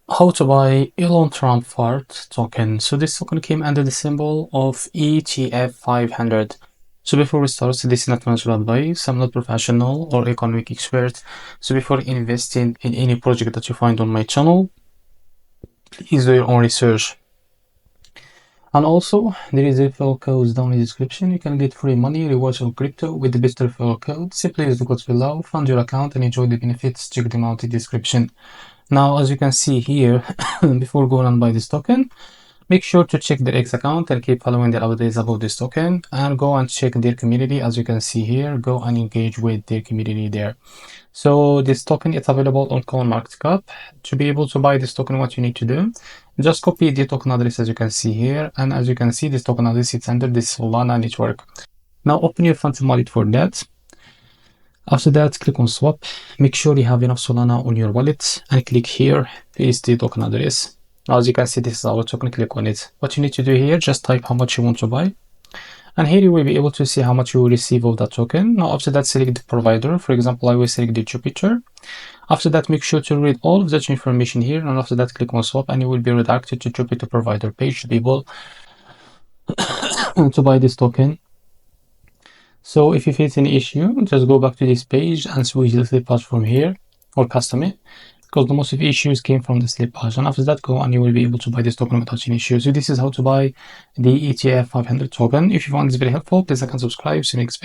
How to buy Elon Trump Fart token. So this token came under the symbol of ETF500. So before we start, so this is not financial advice. I'm not professional or economic expert. So before investing in any project that you find on my channel, please do your own research. And also, there is a referral code down in the description. You can get free money rewards on crypto with the best referral code. Simply use the codes below, fund your account, and enjoy the benefits. Check them out in the description. Now, as you can see here, before going and buy this token, make sure to check their X account and keep following the updates about this token, and go and check their community. As you can see here, go and engage with their community there. So this token is available on CoinMarketCap. To be able to buy this token, what you need to do, just copy the token address as you can see here, and as you can see, this token address is under the Solana network. Now open your Phantom wallet for that. After that, click on swap. Make sure you have enough Solana on your wallet and click here, paste the token address. Now, as you can see, this is our token. Click on it. What you need to do here, just type how much you want to buy. And here you will be able to see how much you will receive of that token. Now, after that, select the provider. For example, I will select the Jupiter. After that, make sure to read all of that information here. And after that, click on swap and you will be redirected to Jupiter provider page to be able to buy this token. So if you face any issue, just go back to this page and switch the slip patch from here or custom it, because the most of the issues came from the slip patch. And after that, go and you will be able to buy this token without any issues. So this is how to buy the ETF 500 token. If you found this very helpful, please like and subscribe. See you next video.